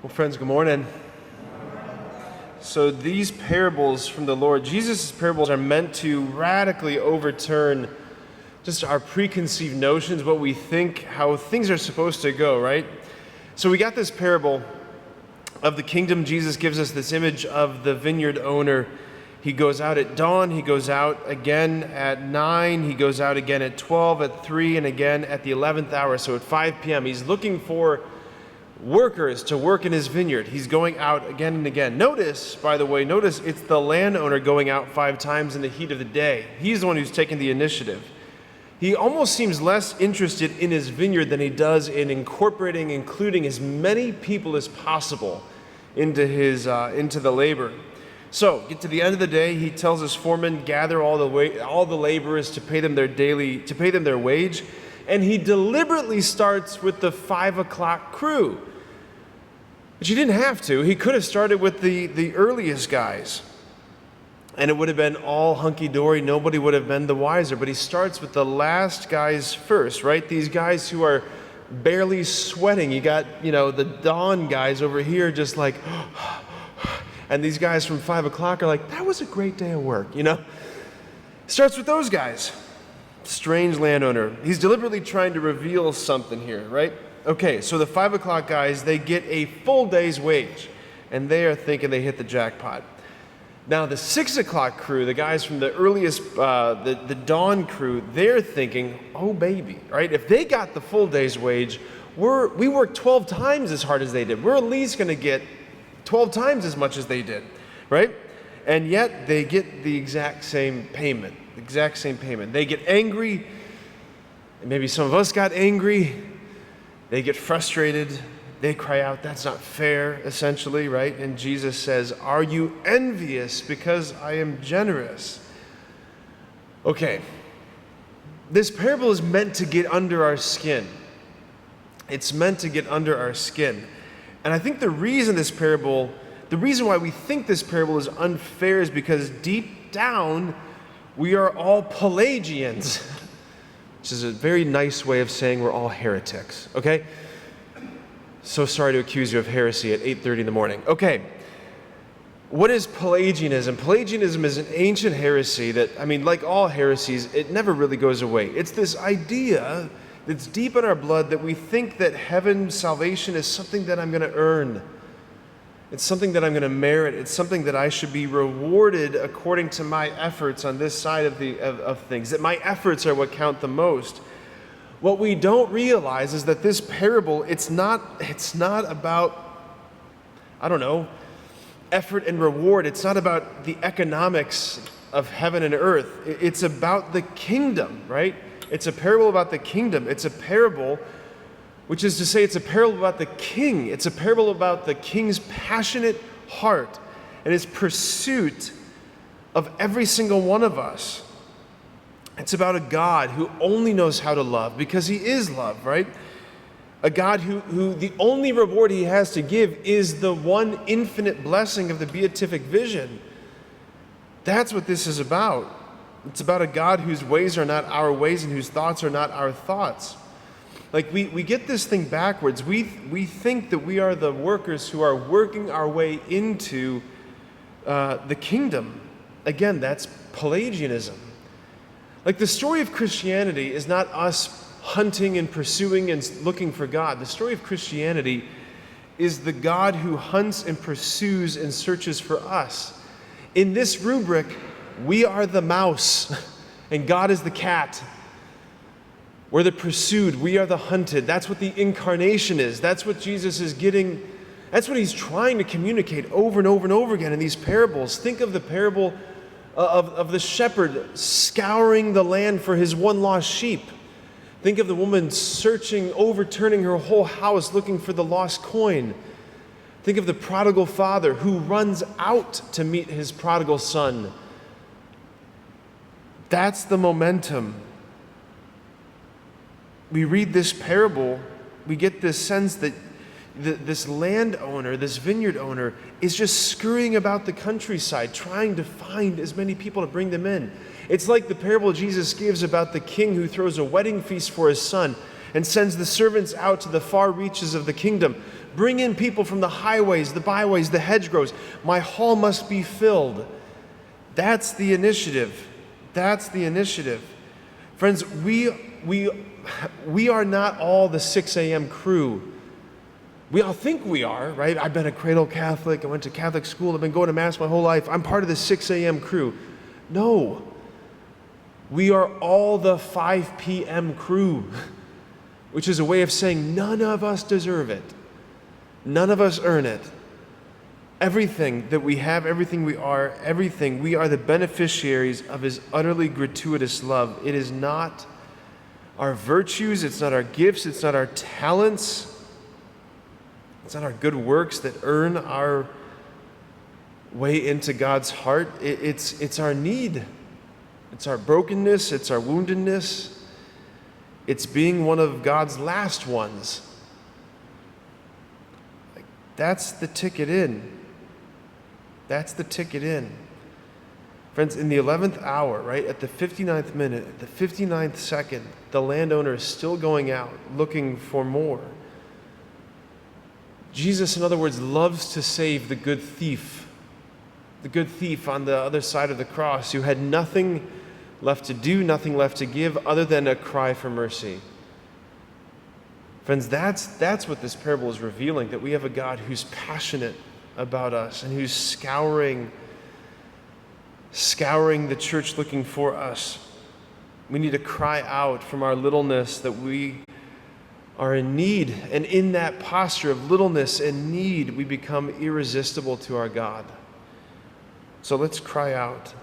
Well, friends, good morning. So these parables from the Lord, Jesus' parables are meant to radically overturn just our preconceived notions, what we think, how things are supposed to go, right? So we got this parable of the kingdom. Jesus gives us this image of the vineyard owner. He goes out at dawn, he goes out again at 9, he goes out again at 12, at 3, and again at the 11th hour, so at 5 p.m. He's looking for workers to work in his vineyard. He's going out again and again. Notice, by the way, it's the landowner going out 5 times in the heat of the day. He's the one who's taking the initiative. He almost seems less interested in his vineyard than he does in including as many people as possible into the labor. So, get to the end of the day, he tells his foreman, gather all the laborers to pay them their wage, and he deliberately starts with the 5 o'clock crew. But he didn't have to. He could have started with the earliest guys, and it would have been all hunky-dory. Nobody would have been the wiser. But he starts with the last guys first, right? These guys who are barely sweating. You got, the dawn guys over here just like, and these guys from 5 o'clock are like, that was a great day of work, Starts with those guys. Strange landowner. He's deliberately trying to reveal something here, right? Okay, so the 5 o'clock guys, they get a full day's wage, and they are thinking they hit the jackpot. Now, the 6 o'clock crew, the guys from the earliest, the dawn crew, they're thinking, oh, baby, right? If they got the full day's wage, we worked 12 times as hard as they did. We're at least going to get 12 times as much as they did, right? And yet, they get the exact same payment. They get angry, and maybe some of us got angry. They get frustrated. They cry out, that's not fair, essentially, right? And Jesus says, are you envious because I am generous? Okay, this parable is meant to get under our skin. It's meant to get under our skin. And I think the reason why we think this parable is unfair is because deep down, we are all Pelagians, which is a very nice way of saying we're all heretics, okay? So sorry to accuse you of heresy at 8:30 in the morning. Okay, what is Pelagianism? Pelagianism is an ancient heresy that, like all heresies, it never really goes away. It's this idea that's deep in our blood that we think that heaven's salvation is something that I'm going to earn. It's something that I'm going to merit. It's something that I should be rewarded according to my efforts on this side of things, that my efforts are what count the most. What we don't realize is that this parable, it's not about, effort and reward. It's not about the economics of heaven and earth. It's about the kingdom, right? It's a parable about the kingdom. It's a parable, which is to say it's a parable about the king. It's a parable about the king's passionate heart and his pursuit of every single one of us. It's about a God who only knows how to love because he is love, right? A God who the only reward he has to give is the one infinite blessing of the beatific vision. That's what this is about. It's about a God whose ways are not our ways and whose thoughts are not our thoughts. Like we get this thing backwards. We think that we are the workers who are working our way into the kingdom. Again, that's Pelagianism. Like the story of Christianity is not us hunting and pursuing and looking for God. The story of Christianity is the God who hunts and pursues and searches for us. In this rubric, we are the mouse and God is the cat. We're the pursued, we are the hunted. That's what the incarnation is. That's what Jesus is getting. That's what he's trying to communicate over and over and over again in these parables. Think of the parable of the shepherd scouring the land for his one lost sheep. Think of the woman overturning her whole house looking for the lost coin. Think of the prodigal father who runs out to meet his prodigal son. That's the momentum. We read this parable, we get this sense that this landowner, this vineyard owner, is just scurrying about the countryside, trying to find as many people to bring them in. It's like the parable Jesus gives about the king who throws a wedding feast for his son, and sends the servants out to the far reaches of the kingdom. Bring in people from the highways, the byways, the hedgerows. My hall must be filled. That's the initiative. That's the initiative. Friends, we are not all the 6 a.m. crew. We all think we are, right? I've been a cradle Catholic. I went to Catholic school. I've been going to Mass my whole life. I'm part of the 6 a.m. crew. No. We are all the 5 p.m. crew, which is a way of saying none of us deserve it. None of us earn it. Everything that we have, everything we are the beneficiaries of His utterly gratuitous love. It is not our virtues, it's not our gifts, it's not our talents, it's not our good works that earn our way into God's heart. It's our need. It's our brokenness, it's our woundedness. It's being one of God's last ones. That's the ticket in. That's the ticket in. Friends, in the 11th hour, right, at the 59th minute, at the 59th second, the landowner is still going out looking for more. Jesus, in other words, loves to save the good thief on the other side of the cross who had nothing left to do, nothing left to give other than a cry for mercy. Friends, that's what this parable is revealing, that we have a God who's passionate about us and who's scouring the church looking for us. We need to cry out from our littleness that we are in need, and in that posture of littleness and need, we become irresistible to our God. So let's cry out.